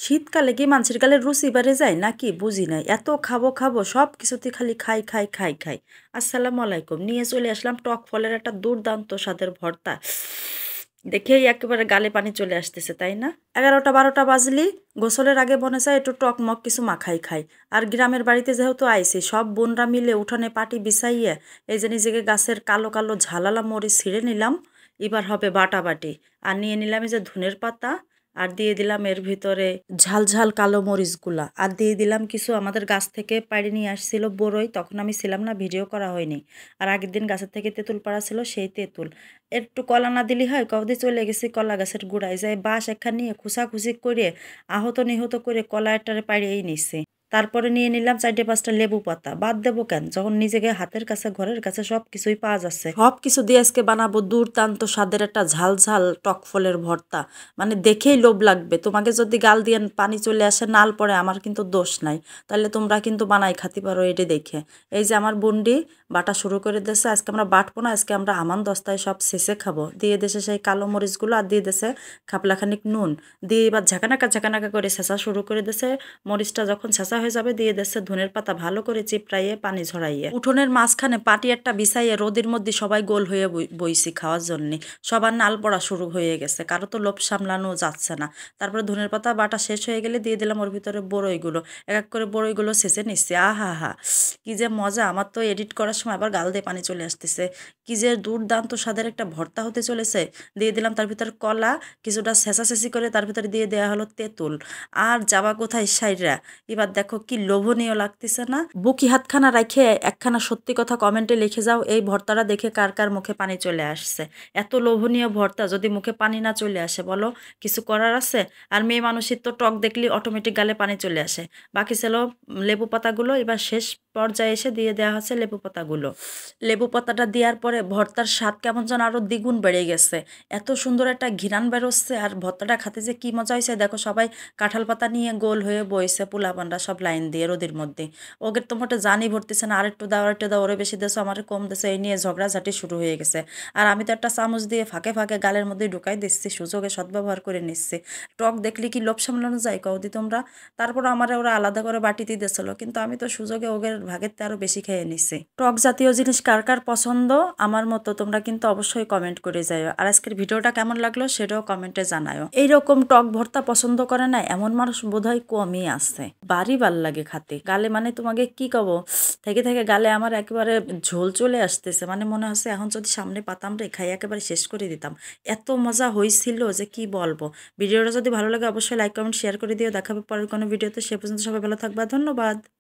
শীতকালে কি মানুষের গালে রুচি বেড়ে যায় নাকি বুঝি নাই, এত খাবো খাবো সব কিছুতে খালি খাই খাই খাই খাই। আসসালামু আলাইকুম, নিয়ে চলে আসলাম টক ফলের একটা দুর্দান্ত স্বাদের ভর্তা। দেখেই একেবারে গালে পানি চলে আসতেছে, তাই না? 11টা 12টা বাজলি গোসলের আগে মনে চায় একটু টক মক কিছু মাখাই খাই। আর গ্রামের বাড়িতে যেহেতু আইছি, সব বোনরা মিলে উঠানে পাটি বিছাইয়ে এই যে নিজেকে গাছের কালো কালো ঝালালা মরিচ ছিঁড়ে নিলাম। এবার হবে বাটাবাটি। আর নিয়ে নিলাম এই যে ধনের পাতা, আর দিয়ে দিলাম এর ভিতরে ঝাল ঝাল কালো মরিচগুলা, আর দিয়ে দিলাম কিছু আমাদের গাছ থেকে পাড়ি নিয়ে আসছিল বড়ই, তখন আমি ছিলাম না, ভিডিও করা হয়নি। আর আগের দিন গাছের থেকে তেঁতুল পাড়া ছিল, সেই তেঁতুল। একটু কলা না দিলি হয়, কবদি চলে গেছি কলা গাছের গোড়ায়, যায় বাঁশ একখান নিয়ে খুসাখুসি করে আহত নিহত করে কলা একটারে পাড়িয়েই নিচ্ছে। তারপরে নিয়ে নিলাম 4-5টা লেবু পাতা। বাদ দেবো কেন, যখন নিজেকে হাতের কাছে ঘরের কাছে সব কিছুই পাওয়া যাচ্ছে। সব কিছু দিয়ে আজকে বানাবো দুর্দান্ত স্বাদের একটা ঝাল ঝাল টক ফলের ভর্তা। মানে দেখেই লোভ লাগবে। তোমাকে যদি গাল দিয়ে পানি চলে আসে, নাল পড়ে, আমার কিন্তু দোষ নাই। তাহলে তোমরা কিন্তু বানাই খাতে পারো এটি দেখে। এই যে আমার বুন্ডি বাটা শুরু করে দিয়েছে। আজকে আমরা বাটবো না, আজকে আমরা আমান দস্তায় সব শেষে খাবো। দিয়ে দেশে সেই কালো মরিচগুলো, আর দিয়ে দেশে খাপলাখানিক নুন দিয়ে এবার ঝাঁকানাকা ঝাঁকানাকা করে ছেঁচা শুরু করে দিয়েছে। মরিচটা যখন ছেঁচা হয়ে যাবে, দিয়ে দিয়েছে ধনের পাতা ভালো করে চিপড়াইয়ে পানি ঝরাইয়ে। উঠোনের মাঝখানে পাটি একটা বিছাইয়ে রোদের মধ্যে সবাই গোল হয়ে বইছি খাওয়ার জন্যে। সবার নাল পড়া শুরু হয়ে গেছে, কারো তো লোভ সামলানো যাচ্ছে না। তারপরে ধনের পাতা বাটা শেষ হয়ে গেলে দিয়ে দিলাম ওর ভিতরে বড়ইগুলো। এক এক করে বড়ইগুলো ছেঁচে নিচ্ছে। আহা হা, কি যে মজা! আমার তো এডিট করার সময় আবার গাল দিয়ে পানি চলে আসতেছে। কি যে দুর্দান্ত স্বাদের একটা ভর্তা হতে চলেছে। দিয়ে দিলাম তার ভিতরে কলা, কিছুটা ছেঁচাছেঁচি করে তার ভিতরে দিয়ে দেওয়া হলো তেঁতুল। আর যাবা কোথায় সাইরা! এবার দেখো কি লোভনীয় লাগতেছে না? বুকি হাতখানা রাখে একখানা সত্যি কথা কমেন্টে লিখে যাও, এই ভর্তাটা দেখে কার কার মুখে পানি চলে আসছে। এত লোভনীয় ভর্তা যদি মুখে পানি না চলে আসে, বলো কিছু করার আছে? আর মেয়ে মানুষের তো টক দেখলে অটোমেটিক গালে পানি চলে আসে। বাকি ছিল লেবু পাতাগুলো। এবার শেষ পর্যায়ে এসে দিয়ে দেওয়া হচ্ছে লেবু পাতাগুলো। লেবু পাতাটা দেওয়ার পরে ভর্তার স্বাদ কেমন যেন আরো দ্বিগুণ বেড়ে গেছে। এত সুন্দর একটা ঘিরান বেরোচ্ছে, আর ভর্তাটা খাতে যে কি মজা হয়েছে দেখো। সবাই কাঁঠাল পাতা নিয়ে গোল হয়ে বইছে, পোলাপানরা সব লাইন দিয়ে রোদের মধ্যে। ওকে তো মোটে জানি ভরতেছে না, আরেকটু দাও আরেকটু দাও, ওরে বেশি দেছো আমার কম দেছো, এই নিয়ে ঝগড়াঝাটি শুরু হয়ে গেছে। আর আমি তো একটা চামচ দিয়ে ফাঁকে ফাঁকে গালের মধ্যে ঢুকাই দিচ্ছি, সুযোগে সদ্ব্যবহার করে নিচ্ছি। টক দেখলে কি লোভ সামলানো যায় কৌদি তোমরা? তারপর আমার ওরা আলাদা করে বাটিতে দিয়েছিল, কিন্তু আমি তো সুযোগে ওদের ভাগের আরো বেশি খেয়ে নিচ্ছি। টক জাতীয় জিনিস কার কার পছন্দ আমার মতো, তোমরা কিন্তু অবশ্যই কমেন্ট করে যাও। আর আজকের ভিডিওটা কেমন লাগলো সেটাও কমেন্টে জানাও। এইরকম টক ভর্তা পছন্দ করে না এমন মানুষ বোধহয় কমই আছে। বাড়ি ভাল লাগে খাতে। গালে মানে তোমাকে কি কব, থেকে থেকে গালে আমার একেবারে ঝোল চলে আসতেছে। মানে মনে হচ্ছে এখন যদি সামনে পাতাম রে, খাই একেবারে শেষ করে দিতাম। এত মজা হয়েছিল যে কি বলবো। ভিডিওটা যদি ভালো লাগে অবশ্যই লাইক কমেন্ট শেয়ার করে দিও। দেখাবে পরের কোনো ভিডিওতে। সে পর্যন্ত সবাই ভালো থাকবা, ধন্যবাদ।